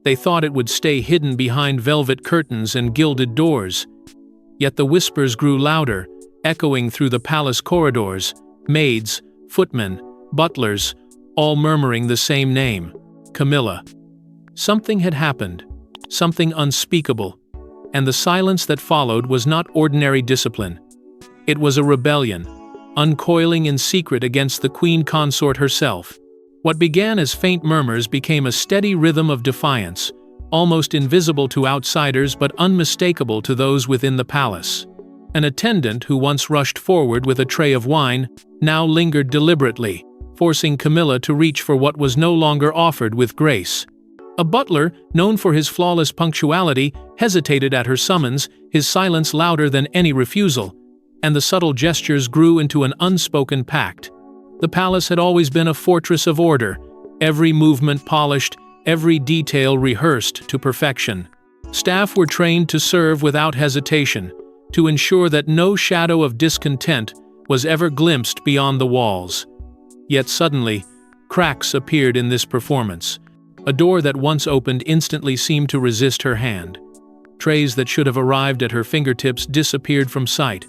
They thought it would stay hidden behind velvet curtains and gilded doors. Yet the whispers grew louder, echoing through the palace corridors, maids, footmen, butlers, all murmuring the same name, Camilla. Something had happened, something unspeakable, and the silence that followed was not ordinary discipline. It was a rebellion, uncoiling in secret against the Queen Consort herself. What began as faint murmurs became a steady rhythm of defiance, almost invisible to outsiders but unmistakable to those within the palace. An attendant who once rushed forward with a tray of wine now lingered deliberately, forcing Camilla to reach for what was no longer offered with grace. A butler, known for his flawless punctuality, hesitated at her summons, his silence louder than any refusal, and the subtle gestures grew into an unspoken pact. The palace had always been a fortress of order, every movement polished, every detail rehearsed to perfection. Staff were trained to serve without hesitation, to ensure that no shadow of discontent was ever glimpsed beyond the walls. Yet suddenly, cracks appeared in this performance. A door that once opened instantly seemed to resist her hand. Trays that should have arrived at her fingertips disappeared from sight.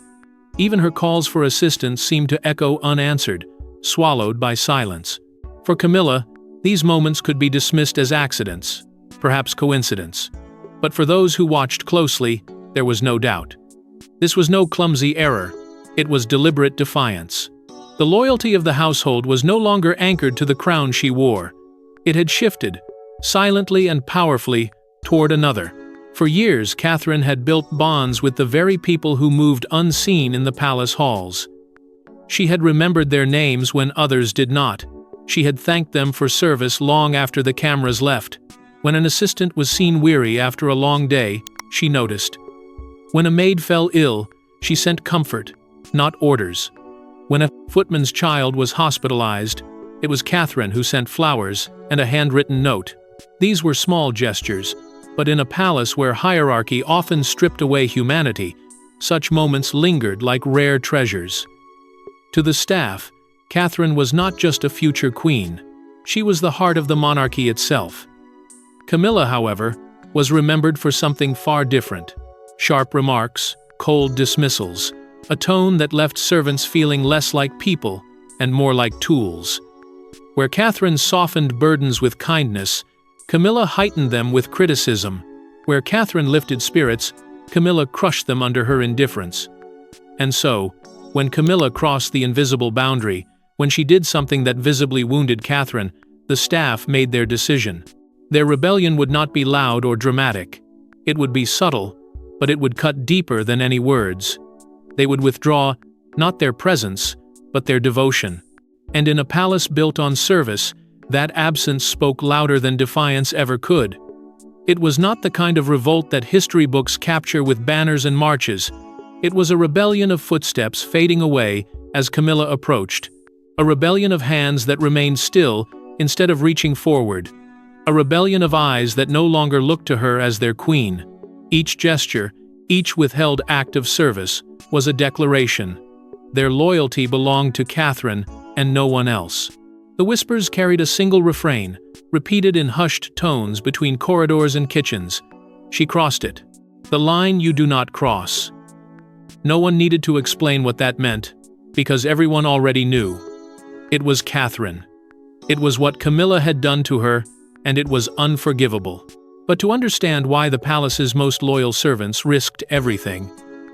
Even her calls for assistance seemed to echo unanswered, swallowed by silence. For Camilla, these moments could be dismissed as accidents, perhaps coincidence. But for those who watched closely, there was no doubt. This was no clumsy error. It was deliberate defiance. The loyalty of the household was no longer anchored to the crown she wore. It had shifted, silently and powerfully, toward another. For years, Catherine had built bonds with the very people who moved unseen in the palace halls. She had remembered their names when others did not. She had thanked them for service long after the cameras left. When an assistant was seen weary after a long day, she noticed. When a maid fell ill, she sent comfort, not orders. When a footman's child was hospitalized, it was Catherine who sent flowers and a handwritten note. These were small gestures, but in a palace where hierarchy often stripped away humanity, such moments lingered like rare treasures. To the staff, Catherine was not just a future queen, she was the heart of the monarchy itself. Camilla, however, was remembered for something far different. Sharp remarks, cold dismissals, a tone that left servants feeling less like people and more like tools. Where Catherine softened burdens with kindness, Camilla heightened them with criticism. Where Catherine lifted spirits, Camilla crushed them under her indifference. And so, when Camilla crossed the invisible boundary, when she did something that visibly wounded Catherine, the staff made their decision. Their rebellion would not be loud or dramatic. It would be subtle, but it would cut deeper than any words. They would withdraw, not their presence, but their devotion. And in a palace built on service, that absence spoke louder than defiance ever could. It was not the kind of revolt that history books capture with banners and marches. It was a rebellion of footsteps fading away as Camilla approached. A rebellion of hands that remained still instead of reaching forward. A rebellion of eyes that no longer looked to her as their queen. Each gesture, each withheld act of service, was a declaration. Their loyalty belonged to Catherine and no one else. The whispers carried a single refrain, repeated in hushed tones between corridors and kitchens. She crossed it. The line you do not cross. No one needed to explain what that meant, because everyone already knew. It was Catherine. It was what Camilla had done to her, and it was unforgivable. But to understand why the palace's most loyal servants risked everything,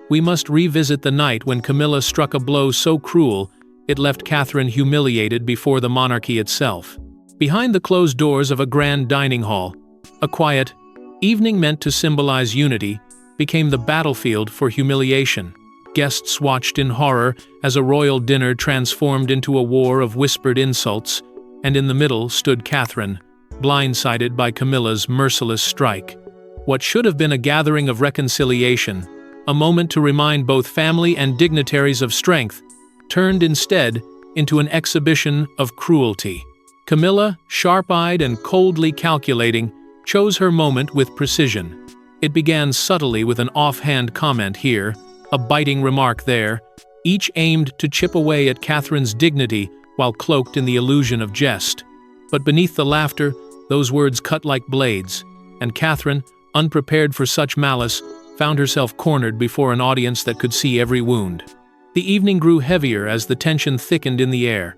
we must revisit the night when Camilla struck a blow so cruel it left Catherine humiliated before the monarchy itself. Behind the closed doors of a grand dining hall, a quiet evening meant to symbolize unity became the battlefield for humiliation. Guests watched in horror as a royal dinner transformed into a war of whispered insults, and in the middle stood Catherine, blindsided by Camilla's merciless strike. What should have been a gathering of reconciliation, a moment to remind both family and dignitaries of strength, turned instead into an exhibition of cruelty. Camilla, sharp-eyed and coldly calculating, chose her moment with precision. It began subtly with an offhand comment here, a biting remark there, each aimed to chip away at Catherine's dignity while cloaked in the illusion of jest. But beneath the laughter, those words cut like blades, and Catherine, unprepared for such malice, found herself cornered before an audience that could see every wound. The evening grew heavier as the tension thickened in the air.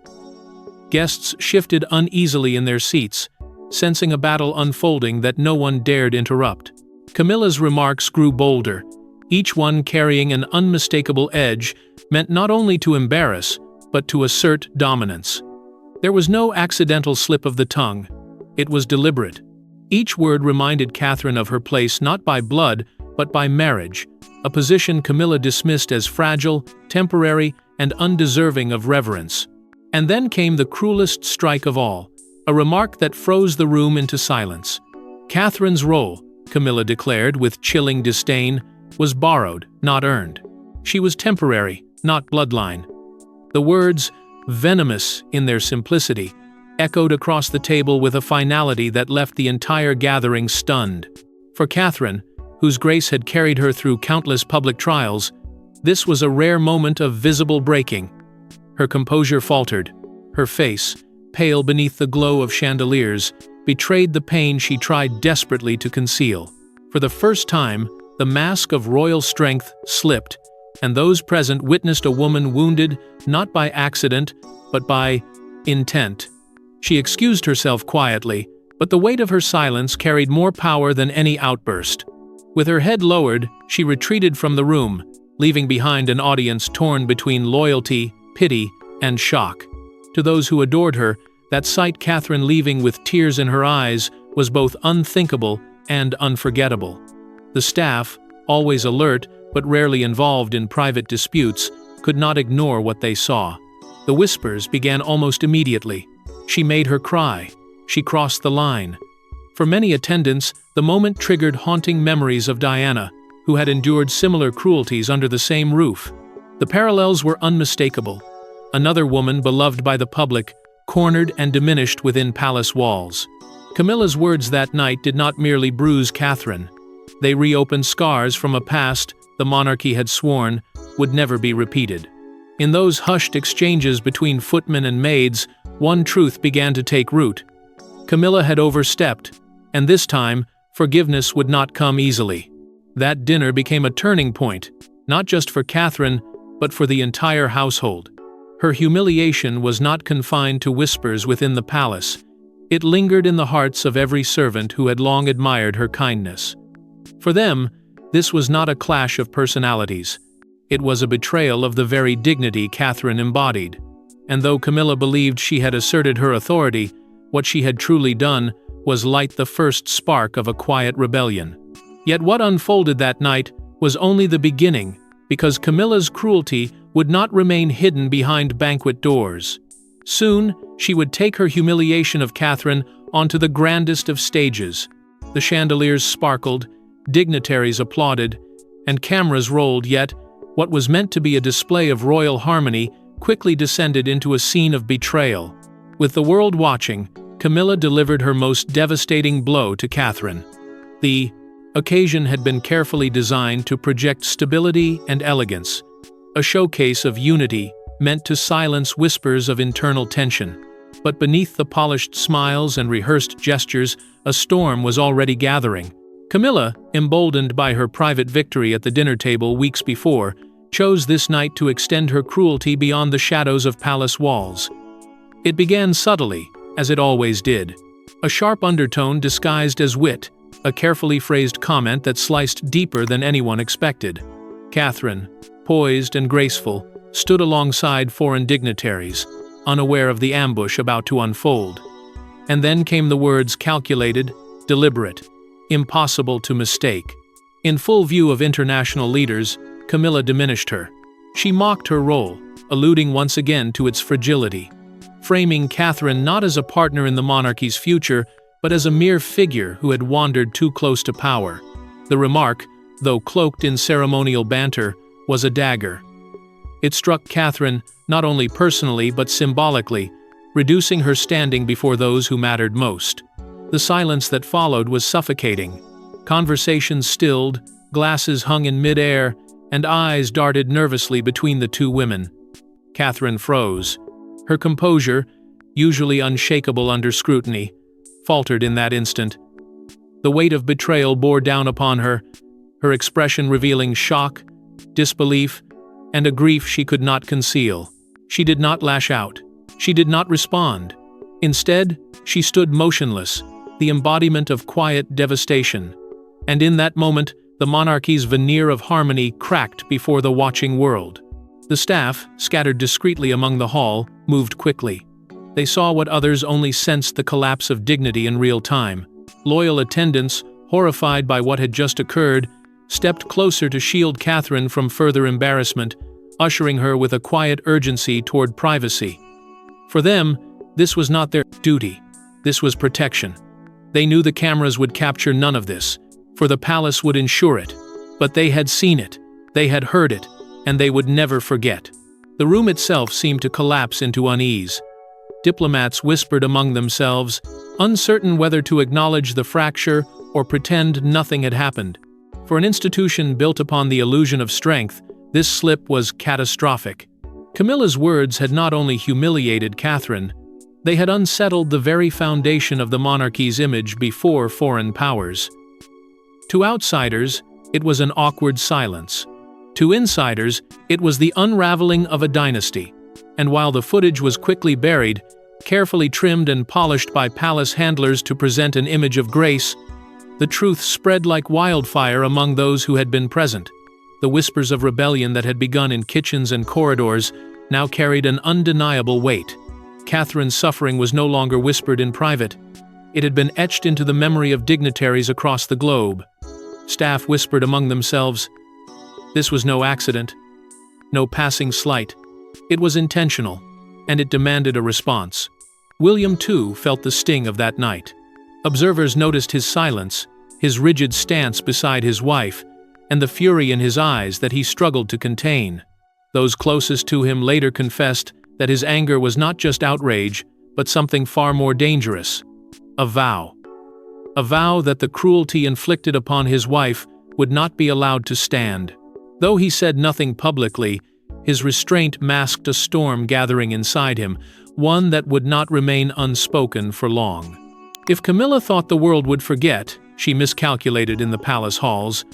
Guests shifted uneasily in their seats, sensing a battle unfolding that no one dared interrupt. Camilla's remarks grew bolder, each one carrying an unmistakable edge meant not only to embarrass, but to assert dominance. There was no accidental slip of the tongue. It was deliberate. Each word reminded Catherine of her place not by blood, but by marriage, a position Camilla dismissed as fragile, temporary, and undeserving of reverence. And then came the cruelest strike of all, a remark that froze the room into silence. Catherine's role, Camilla declared with chilling disdain, was borrowed, not earned. She was temporary, not bloodline. The words, venomous in their simplicity, echoed across the table with a finality that left the entire gathering stunned. For Catherine, whose grace had carried her through countless public trials, this was a rare moment of visible breaking. Her composure faltered. Her face, pale beneath the glow of chandeliers, betrayed the pain she tried desperately to conceal. For the first time, the mask of royal strength slipped, and those present witnessed a woman wounded not by accident, but by intent. She excused herself quietly, but the weight of her silence carried more power than any outburst. With her head lowered, she retreated from the room, leaving behind an audience torn between loyalty, pity, and shock. To those who adored her, that sight, Catherine leaving with tears in her eyes, was both unthinkable and unforgettable. The staff, always alert but rarely involved in private disputes, could not ignore what they saw. The whispers began almost immediately. She made her cry. She crossed the line. For many attendants, the moment triggered haunting memories of Diana, who had endured similar cruelties under the same roof. The parallels were unmistakable. Another woman beloved by the public, cornered and diminished within palace walls. Camilla's words that night did not merely bruise Catherine. They reopened scars from a past the monarchy had sworn would never be repeated. In those hushed exchanges between footmen and maids, one truth began to take root. Camilla had overstepped, and this time, forgiveness would not come easily. That dinner became a turning point, not just for Catherine, but for the entire household. Her humiliation was not confined to whispers within the palace. It lingered in the hearts of every servant who had long admired her kindness. For them, this was not a clash of personalities. It was a betrayal of the very dignity Catherine embodied. And though Camilla believed she had asserted her authority, what she had truly done was light the first spark of a quiet rebellion. Yet what unfolded that night was only the beginning, because Camilla's cruelty would not remain hidden behind banquet doors. Soon, she would take her humiliation of Catherine onto the grandest of stages. The chandeliers sparkled, dignitaries applauded, and cameras rolled, yet what was meant to be a display of royal harmony quickly descended into a scene of betrayal. With the world watching, Camilla delivered her most devastating blow to Catherine. The occasion had been carefully designed to project stability and elegance, a showcase of unity meant to silence whispers of internal tension. But beneath the polished smiles and rehearsed gestures, a storm was already gathering. Camilla, emboldened by her private victory at the dinner table weeks before, chose this night to extend her cruelty beyond the shadows of palace walls. It began subtly, as it always did. A sharp undertone disguised as wit, a carefully phrased comment that sliced deeper than anyone expected. Catherine, poised and graceful, stood alongside foreign dignitaries, unaware of the ambush about to unfold. And then came the words calculated, deliberate, impossible to mistake. In full view of international leaders, Camilla diminished her. She mocked her role, alluding once again to its fragility, framing Catherine not as a partner in the monarchy's future, but as a mere figure who had wandered too close to power. The remark, though cloaked in ceremonial banter, was a dagger. It struck Catherine not only personally but symbolically, reducing her standing before those who mattered most. The silence that followed was suffocating. Conversations stilled, glasses hung in mid-air, and eyes darted nervously between the two women. Catherine froze. Her composure, usually unshakable under scrutiny, faltered in that instant. The weight of betrayal bore down upon her, her expression revealing shock, disbelief, and a grief she could not conceal. She did not lash out. She did not respond. Instead, she stood motionless, the embodiment of quiet devastation. And in that moment, the monarchy's veneer of harmony cracked before the watching world. The staff, scattered discreetly among the hall, moved quickly. They saw what others only sensed: the collapse of dignity in real time. Loyal attendants, horrified by what had just occurred, stepped closer to shield Catherine from further embarrassment, ushering her with a quiet urgency toward privacy. For them, this was not their duty. This was protection. They knew the cameras would capture none of this, for the palace would ensure it. But they had seen it, they had heard it, and they would never forget. The room itself seemed to collapse into unease. Diplomats whispered among themselves, uncertain whether to acknowledge the fracture or pretend nothing had happened. For an institution built upon the illusion of strength, this slip was catastrophic. Camilla's words had not only humiliated Catherine, they had unsettled the very foundation of the monarchy's image before foreign powers. To outsiders, it was an awkward silence. To insiders, it was the unraveling of a dynasty. And while the footage was quickly buried, carefully trimmed and polished by palace handlers to present an image of grace, the truth spread like wildfire among those who had been present. The whispers of rebellion that had begun in kitchens and corridors now carried an undeniable weight. Catherine's suffering was no longer whispered in private. It had been etched into the memory of dignitaries across the globe. Staff whispered among themselves, this was no accident, no passing slight. It was intentional, and it demanded a response. William, too, felt the sting of that night. Observers noticed his silence, his rigid stance beside his wife, and the fury in his eyes that he struggled to contain. Those closest to him later confessed that his anger was not just outrage, but something far more dangerous. A vow. A vow that the cruelty inflicted upon his wife would not be allowed to stand. Though he said nothing publicly, his restraint masked a storm gathering inside him, one that would not remain unspoken for long. If Camilla thought the world would forget, she miscalculated in the palace halls.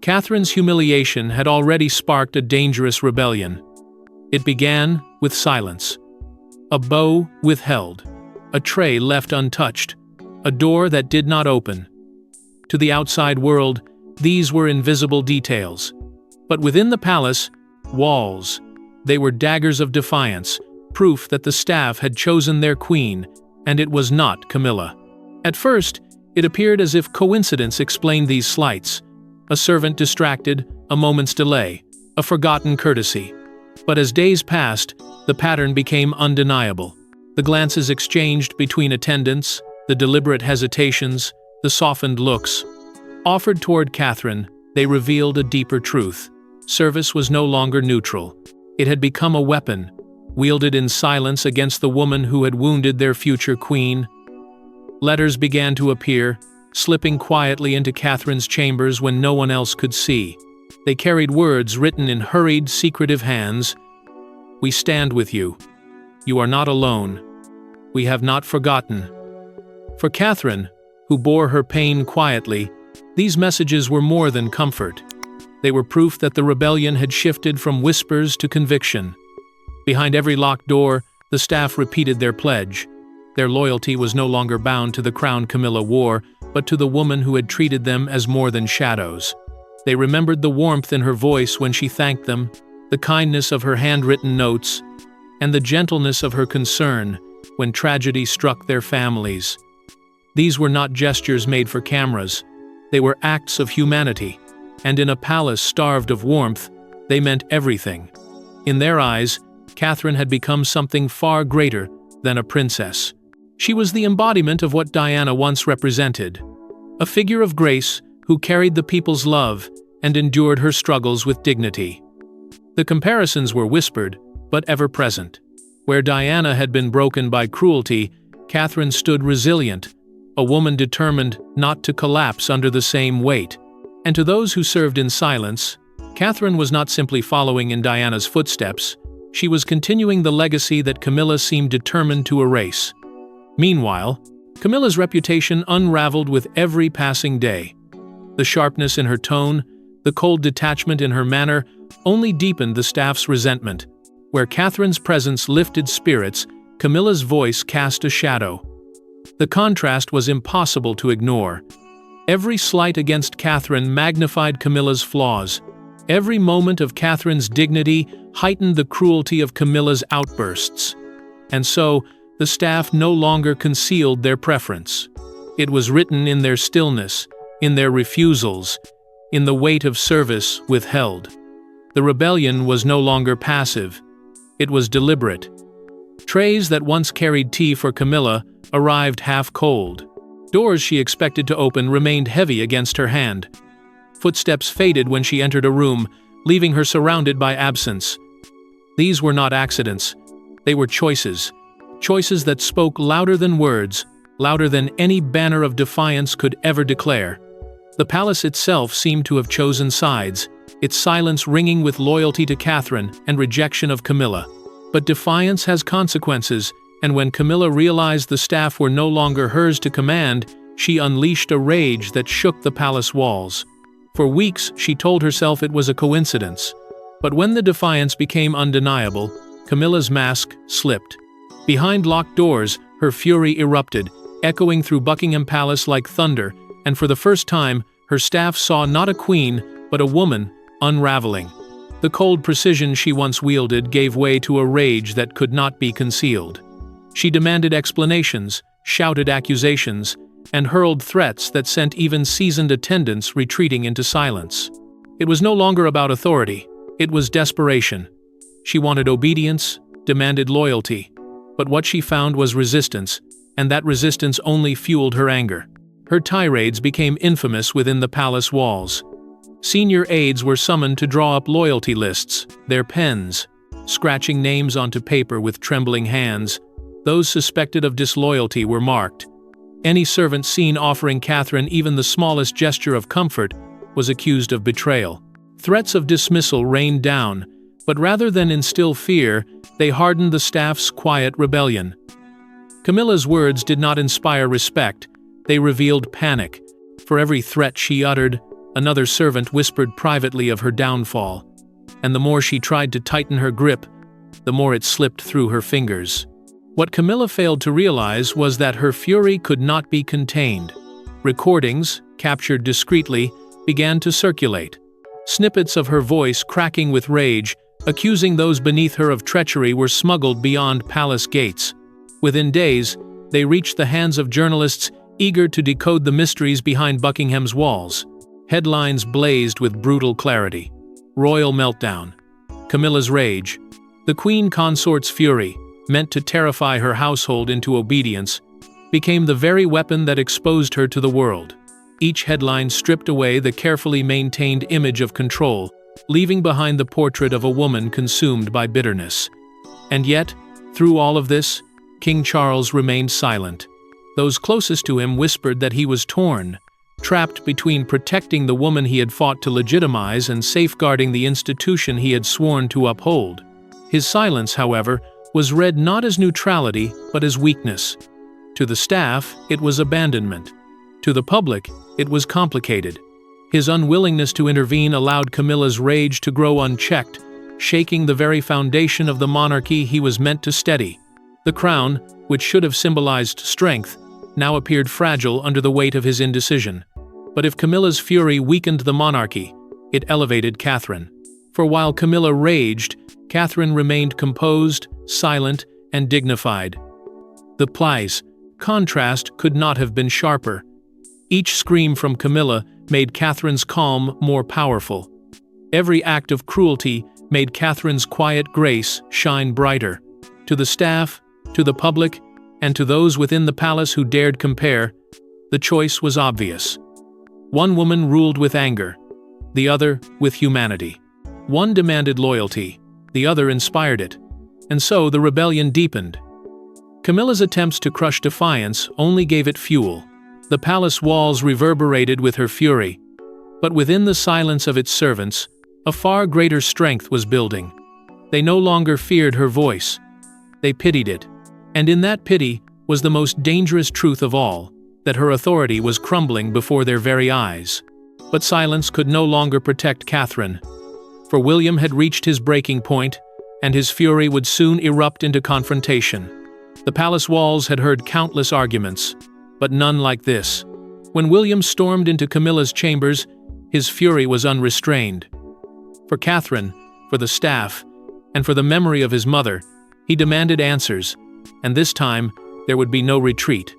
Catherine's humiliation had already sparked a dangerous rebellion. It began with silence. A bow withheld, a tray left untouched, a door that did not open. To the outside world, these were invisible details. But within the palace, walls. They were daggers of defiance, proof that the staff had chosen their queen, and it was not Camilla. At first, it appeared as if coincidence explained these slights. A servant distracted, a moment's delay, a forgotten courtesy. But as days passed, the pattern became undeniable. The glances exchanged between attendants, the deliberate hesitations, the softened looks. Offered toward Catherine, they revealed a deeper truth. Service was no longer neutral. It had become a weapon, wielded in silence against the woman who had wounded their future queen. Letters began to appear, slipping quietly into Catherine's chambers when no one else could see. They carried words written in hurried, secretive hands. We stand with you. You are not alone. We have not forgotten. For Catherine, who bore her pain quietly, these messages were more than comfort. They were proof that the rebellion had shifted from whispers to conviction. Behind every locked door, the staff repeated their pledge. Their loyalty was no longer bound to the crown Camilla wore, but to the woman who had treated them as more than shadows. They remembered the warmth in her voice when she thanked them, the kindness of her handwritten notes, and the gentleness of her concern when tragedy struck their families. These were not gestures made for cameras. They were acts of humanity, and in a palace starved of warmth, they meant everything. In their eyes, Catherine had become something far greater than a princess. She was the embodiment of what Diana once represented, a figure of grace who carried the people's love and endured her struggles with dignity. The comparisons were whispered, but ever present. Where Diana had been broken by cruelty, Catherine stood resilient, a woman determined not to collapse under the same weight. And to those who served in silence, Catherine was not simply following in Diana's footsteps, she was continuing the legacy that Camilla seemed determined to erase. Meanwhile, Camilla's reputation unraveled with every passing day. The sharpness in her tone, the cold detachment in her manner, only deepened the staff's resentment. Where Catherine's presence lifted spirits, Camilla's voice cast a shadow. The contrast was impossible to ignore. Every slight against Catherine magnified Camilla's flaws. Every moment of Catherine's dignity heightened the cruelty of Camilla's outbursts. And so, the staff no longer concealed their preference. It was written in their stillness, in their refusals, in the weight of service withheld. The rebellion was no longer passive. It was deliberate. Trays that once carried tea for Camilla arrived half-cold. Doors she expected to open remained heavy against her hand. Footsteps faded when she entered a room, leaving her surrounded by absence. These were not accidents. They were choices. Choices that spoke louder than words, louder than any banner of defiance could ever declare. The palace itself seemed to have chosen sides, its silence ringing with loyalty to Catherine and rejection of Camilla. But defiance has consequences, and when Camilla realized the staff were no longer hers to command, she unleashed a rage that shook the palace walls. For weeks, she told herself it was a coincidence. But when the defiance became undeniable, Camilla's mask slipped. Behind locked doors, her fury erupted, echoing through Buckingham Palace like thunder, and for the first time, her staff saw not a queen, but a woman, unraveling. The cold precision she once wielded gave way to a rage that could not be concealed. She demanded explanations, shouted accusations, and hurled threats that sent even seasoned attendants retreating into silence. It was no longer about authority. It was desperation. She wanted obedience, demanded loyalty. But what she found was resistance, and that resistance only fueled her anger. Her tirades became infamous within the palace walls. Senior aides were summoned to draw up loyalty lists, their pens, scratching names onto paper with trembling hands. Those suspected of disloyalty were marked. Any servant seen offering Catherine even the smallest gesture of comfort was accused of betrayal. Threats of dismissal rained down, but rather than instill fear, they hardened the staff's quiet rebellion. Camilla's words did not inspire respect, they revealed panic. For every threat she uttered, another servant whispered privately of her downfall. And the more she tried to tighten her grip, the more it slipped through her fingers. What Camilla failed to realize was that her fury could not be contained. Recordings, captured discreetly, began to circulate. Snippets of her voice cracking with rage, accusing those beneath her of treachery, were smuggled beyond palace gates. Within days, they reached the hands of journalists eager to decode the mysteries behind Buckingham's walls. Headlines blazed with brutal clarity. Royal meltdown. Camilla's rage. The Queen Consort's fury, meant to terrify her household into obedience, became the very weapon that exposed her to the world. Each headline stripped away the carefully maintained image of control, leaving behind the portrait of a woman consumed by bitterness. And yet, through all of this, King Charles remained silent. Those closest to him whispered that he was torn, trapped between protecting the woman he had fought to legitimize and safeguarding the institution he had sworn to uphold. His silence, however, was read not as neutrality, but as weakness. To the staff, it was abandonment. To the public, it was complicated. His unwillingness to intervene allowed Camilla's rage to grow unchecked, shaking the very foundation of the monarchy he was meant to steady. The crown, which should have symbolized strength, now appeared fragile under the weight of his indecision. But if Camilla's fury weakened the monarchy, it elevated Catherine. For while Camilla raged, Catherine remained composed, silent, and dignified. The plies, contrast could not have been sharper. Each scream from Camilla made Catherine's calm more powerful. Every act of cruelty made Catherine's quiet grace shine brighter. To the staff, to the public, and to those within the palace who dared compare, the choice was obvious. One woman ruled with anger, the other with humanity. One demanded loyalty, the other inspired it. And so the rebellion deepened. Camilla's attempts to crush defiance only gave it fuel. The palace walls reverberated with her fury. But within the silence of its servants, a far greater strength was building. They no longer feared her voice. They pitied it. And in that pity was the most dangerous truth of all, that her authority was crumbling before their very eyes. But silence could no longer protect Catherine, for William had reached his breaking point, and his fury would soon erupt into confrontation. The palace walls had heard countless arguments, but none like this. When William stormed into Camilla's chambers, his fury was unrestrained. For Catherine, for the staff, and for the memory of his mother, he demanded answers, and this time there would be no retreat.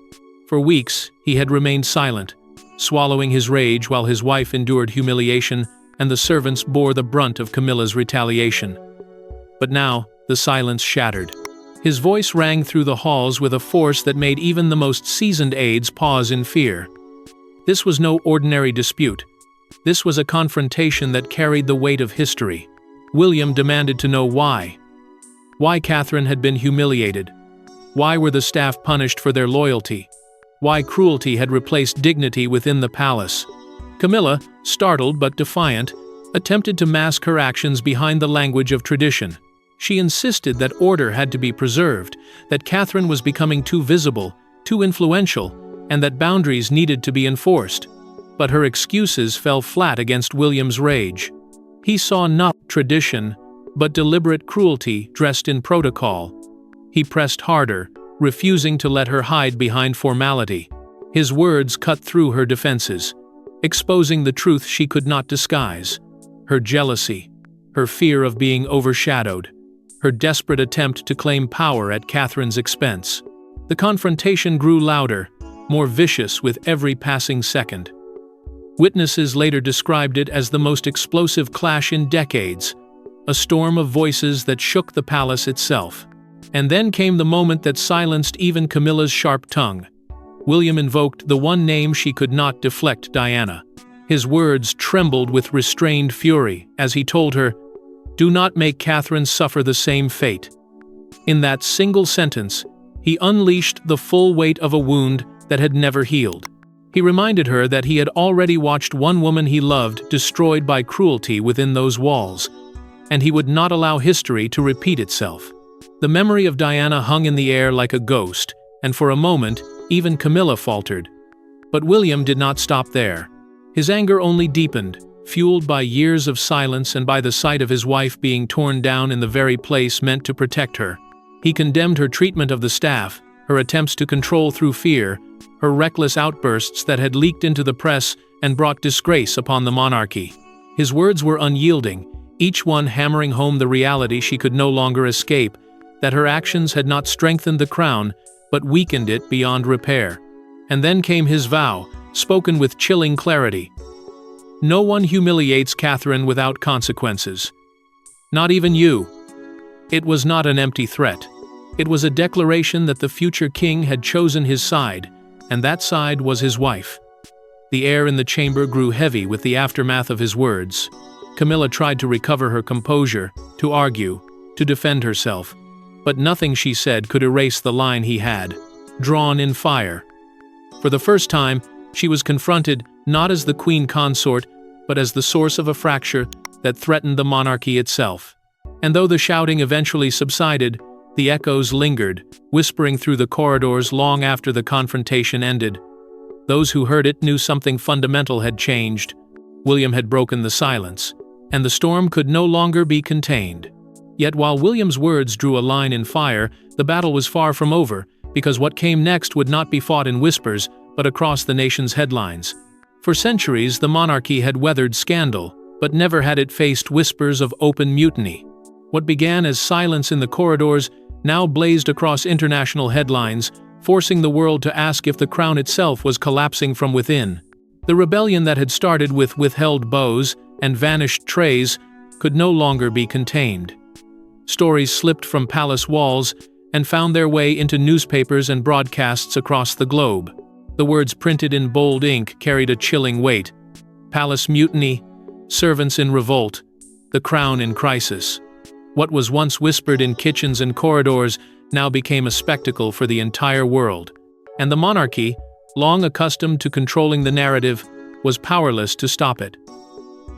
For weeks he had remained silent, swallowing his rage while his wife endured humiliation and the servants bore the brunt of Camilla's retaliation. But now the silence shattered. His voice rang through the halls with a force that made even the most seasoned aides pause in fear. This was no ordinary dispute. This was a confrontation that carried the weight of history. William demanded to know why. Why Catherine had been humiliated. Why were the staff punished for their loyalty? Why cruelty had replaced dignity within the palace? Camilla, startled but defiant, attempted to mask her actions behind the language of tradition. She insisted that order had to be preserved, that Catherine was becoming too visible, too influential, and that boundaries needed to be enforced. But her excuses fell flat against William's rage. He saw not tradition, but deliberate cruelty dressed in protocol. He pressed harder, refusing to let her hide behind formality. His words cut through her defenses, exposing the truth she could not disguise: her jealousy, her fear of being overshadowed, her desperate attempt to claim power at Catherine's expense. The confrontation grew louder, more vicious with every passing second. Witnesses later described it as the most explosive clash in decades, a storm of voices that shook the palace itself. And then came the moment that silenced even Camilla's sharp tongue. William invoked the one name she could not deflect: Diana. His words trembled with restrained fury as he told her, "Do not make Catherine suffer the same fate." In that single sentence, he unleashed the full weight of a wound that had never healed. He reminded her that he had already watched one woman he loved destroyed by cruelty within those walls, and he would not allow history to repeat itself. The memory of Diana hung in the air like a ghost, and for a moment, even Camilla faltered. But William did not stop there. His anger only deepened, fueled by years of silence and by the sight of his wife being torn down in the very place meant to protect her. He condemned her treatment of the staff, her attempts to control through fear, her reckless outbursts that had leaked into the press and brought disgrace upon the monarchy. His words were unyielding, each one hammering home the reality she could no longer escape, that her actions had not strengthened the crown, but weakened it beyond repair. And then came his vow, spoken with chilling clarity. No one humiliates Catherine without consequences. Not even you. It was not an empty threat. It was a declaration that the future king had chosen his side, and that side was his wife. The air in the chamber grew heavy with the aftermath of his words. Camilla tried to recover her composure, to argue, to defend herself, but nothing she said could erase the line he had, drawn in fire. For the first time, she was confronted not as the Queen Consort, but as the source of a fracture that threatened the monarchy itself. And though the shouting eventually subsided, the echoes lingered, whispering through the corridors long after the confrontation ended. Those who heard it knew something fundamental had changed. William had broken the silence, and the storm could no longer be contained. Yet while William's words drew a line in fire, the battle was far from over, because what came next would not be fought in whispers, but across the nation's headlines. For centuries, the monarchy had weathered scandal, but never had it faced whispers of open mutiny. What began as silence in the corridors now blazed across international headlines, forcing the world to ask if the crown itself was collapsing from within. The rebellion that had started with withheld bows and vanished trays could no longer be contained. Stories slipped from palace walls and found their way into newspapers and broadcasts across the globe. The words printed in bold ink carried a chilling weight. Palace mutiny, servants in revolt, the crown in crisis. What was once whispered in kitchens and corridors now became a spectacle for the entire world. And the monarchy, long accustomed to controlling the narrative, was powerless to stop it.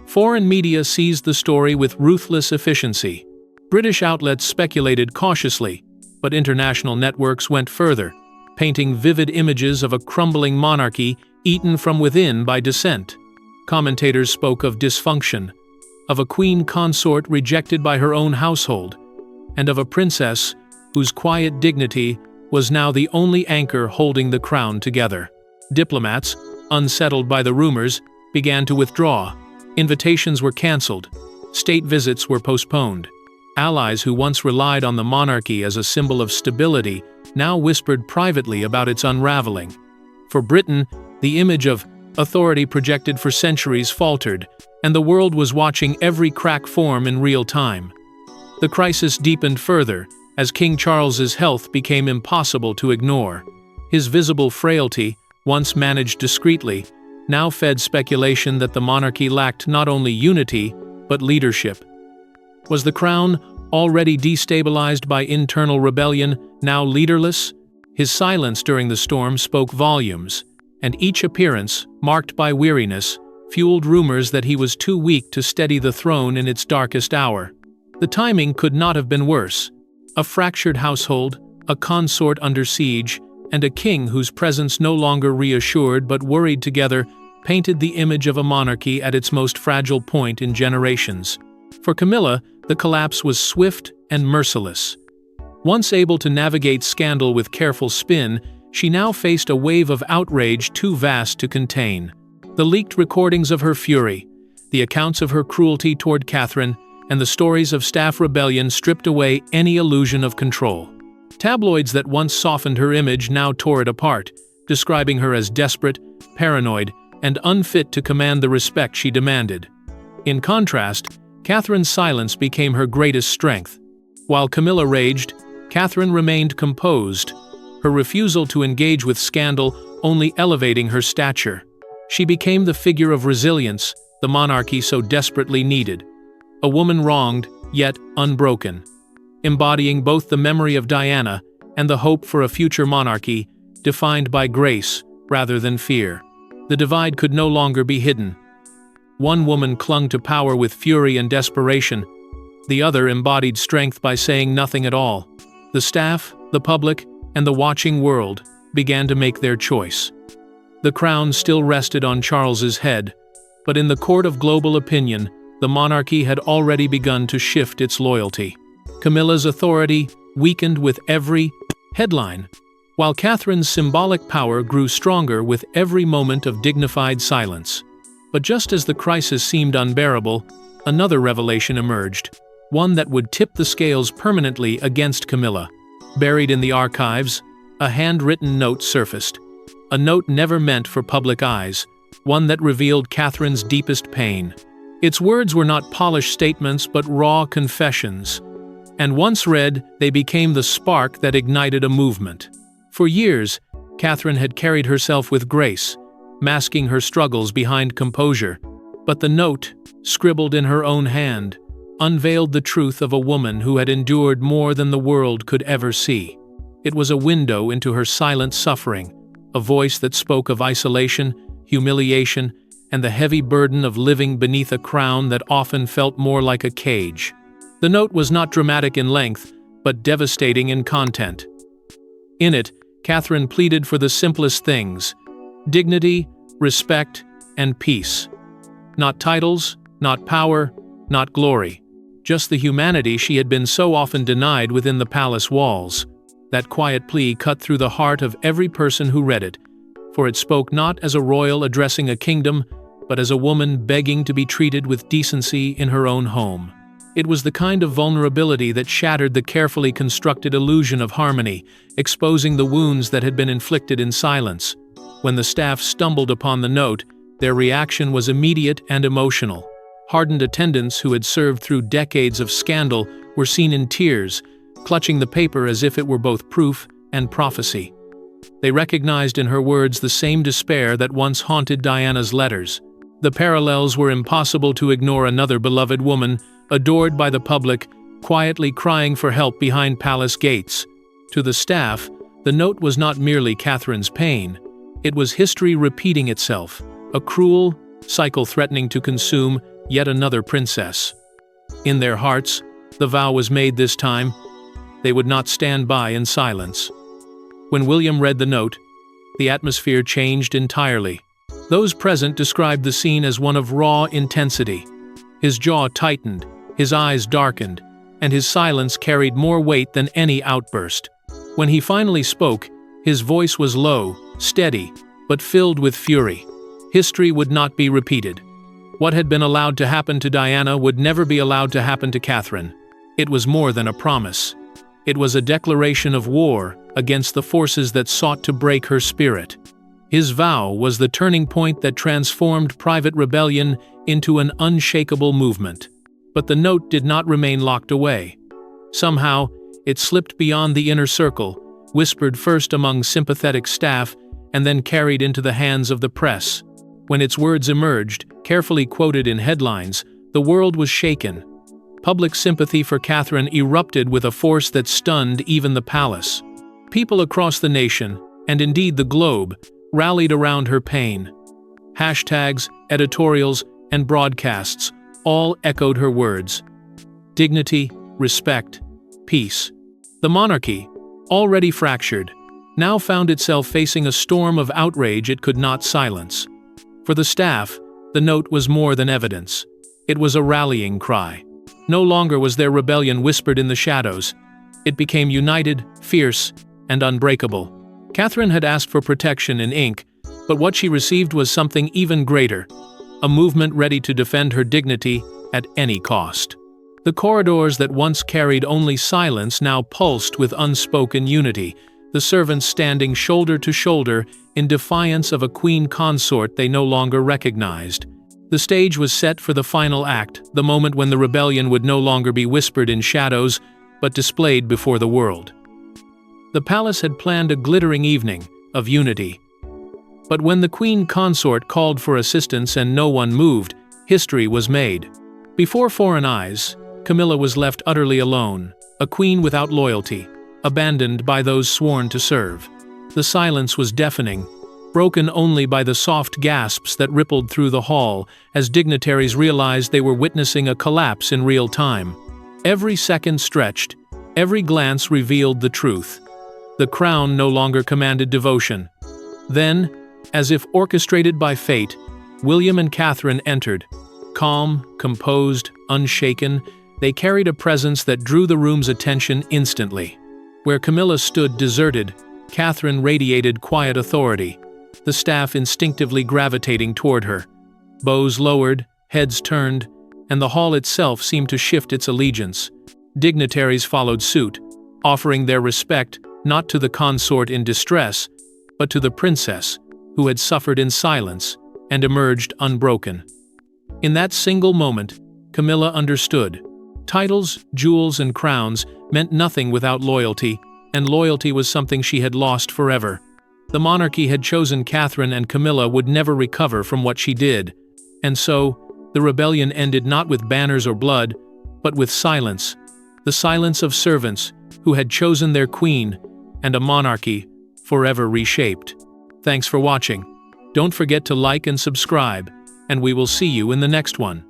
Foreign media seized the story with ruthless efficiency. British outlets speculated cautiously, but international networks went further, painting vivid images of a crumbling monarchy eaten from within by dissent. Commentators spoke of dysfunction, of a queen consort rejected by her own household, and of a princess whose quiet dignity was now the only anchor holding the crown together. Diplomats, unsettled by the rumors, began to withdraw. Invitations were cancelled. State visits were postponed. Allies who once relied on the monarchy as a symbol of stability now whispered privately about its unraveling. For Britain, the image of authority projected for centuries faltered, and the world was watching every crack form in real time. The crisis deepened further as King Charles's health became impossible to ignore. His visible frailty, once managed discreetly, now fed speculation that the monarchy lacked not only unity, but leadership. Was the crown, already destabilized by internal rebellion, now leaderless? His silence during the storm spoke volumes, and each appearance, marked by weariness, fueled rumors that he was too weak to steady the throne in its darkest hour. The timing could not have been worse. A fractured household, a consort under siege, and a king whose presence no longer reassured but worried together painted the image of a monarchy at its most fragile point in generations. For Camilla, the collapse was swift and merciless. Once able to navigate scandal with careful spin, she now faced a wave of outrage too vast to contain. The leaked recordings of her fury, the accounts of her cruelty toward Catherine, and the stories of staff rebellion stripped away any illusion of control. Tabloids that once softened her image now tore it apart, describing her as desperate, paranoid, and unfit to command the respect she demanded. In contrast, Catherine's silence became her greatest strength. While Camilla raged, Catherine remained composed, her refusal to engage with scandal only elevating her stature. She became the figure of resilience the monarchy so desperately needed. A woman wronged, yet unbroken, embodying both the memory of Diana and the hope for a future monarchy defined by grace rather than fear. The divide could no longer be hidden. One woman clung to power with fury and desperation. The other embodied strength by saying nothing at all. The staff, the public, and the watching world began to make their choice. The crown still rested on Charles's head, but in the court of global opinion, the monarchy had already begun to shift its loyalty. Camilla's authority weakened with every headline, while Catherine's symbolic power grew stronger with every moment of dignified silence. But just as the crisis seemed unbearable, another revelation emerged, one that would tip the scales permanently against Camilla. Buried in the archives, a handwritten note surfaced. A note never meant for public eyes, one that revealed Catherine's deepest pain. Its words were not polished statements but raw confessions, and once read, they became the spark that ignited a movement. For years, Catherine had carried herself with grace, masking her struggles behind composure, but the note, scribbled in her own hand, unveiled the truth of a woman who had endured more than the world could ever see. It was a window into her silent suffering, a voice that spoke of isolation, humiliation, and the heavy burden of living beneath a crown that often felt more like a cage. The note was not dramatic in length, but devastating in content. In it, Catherine pleaded for the simplest things: dignity, respect, and peace. Not titles, not power, not glory. Just the humanity she had been so often denied within the palace walls. That quiet plea cut through the heart of every person who read it, for it spoke not as a royal addressing a kingdom, but as a woman begging to be treated with decency in her own home. It was the kind of vulnerability that shattered the carefully constructed illusion of harmony, exposing the wounds that had been inflicted in silence. When the staff stumbled upon the note, their reaction was immediate and emotional. Hardened attendants who had served through decades of scandal were seen in tears, clutching the paper as if it were both proof and prophecy. They recognized in her words the same despair that once haunted Diana's letters. The parallels were impossible to ignore. Another beloved woman, adored by the public, quietly crying for help behind palace gates. To the staff, the note was not merely Catherine's pain. It was history repeating itself, a cruel cycle threatening to consume yet another princess. In their hearts, the vow was made this time: they would not stand by in silence. When William read the note, the atmosphere changed entirely. Those present described the scene as one of raw intensity. His jaw tightened, his eyes darkened, and his silence carried more weight than any outburst. When he finally spoke, his voice was low, steady, but filled with fury. History would not be repeated. What had been allowed to happen to Diana would never be allowed to happen to Catherine. It was more than a promise. It was a declaration of war against the forces that sought to break her spirit. His vow was the turning point that transformed private rebellion into an unshakable movement. But the note did not remain locked away. Somehow, it slipped beyond the inner circle, whispered first among sympathetic staff, and then carried into the hands of the press. When its words emerged, carefully quoted in headlines, the world was shaken. Public sympathy for Catherine erupted with a force that stunned even the palace. People across the nation, and indeed the globe, rallied around her pain. Hashtags, editorials, and broadcasts all echoed her words. Dignity, respect, peace. The monarchy, already fractured, now found itself facing a storm of outrage it could not silence. For the staff, the note was more than evidence. It was a rallying cry. No longer was their rebellion whispered in the shadows. It became united, fierce, and unbreakable. Catherine had asked for protection in ink, but what she received was something even greater, a movement ready to defend her dignity at any cost. The corridors that once carried only silence now pulsed with unspoken unity, the servants standing shoulder to shoulder in defiance of a queen consort they no longer recognized. The stage was set for the final act, the moment when the rebellion would no longer be whispered in shadows, but displayed before the world. The palace had planned a glittering evening of unity. But when the queen consort called for assistance and no one moved, history was made. Before foreign eyes, Camilla was left utterly alone, a queen without loyalty, abandoned by those sworn to serve. The silence was deafening, broken only by the soft gasps that rippled through the hall as dignitaries realized they were witnessing a collapse in real time. Every second stretched, every glance revealed the truth. The crown no longer commanded devotion. Then, as if orchestrated by fate, William and Catherine entered. Calm, composed, unshaken, they carried a presence that drew the room's attention instantly. Where Camilla stood deserted, Catherine radiated quiet authority, the staff instinctively gravitating toward her. Bows lowered, heads turned, and the hall itself seemed to shift its allegiance. Dignitaries followed suit, offering their respect not to the consort in distress, but to the princess, who had suffered in silence and emerged unbroken. In that single moment, Camilla understood. Titles, jewels, and crowns meant nothing without loyalty, and loyalty was something she had lost forever. The monarchy had chosen Catherine, and Camilla would never recover from what she did. And so, the rebellion ended not with banners or blood, but with silence. The silence of servants who had chosen their queen, and a monarchy forever reshaped. Thanks for watching. Don't forget to like and subscribe, and we will see you in the next one.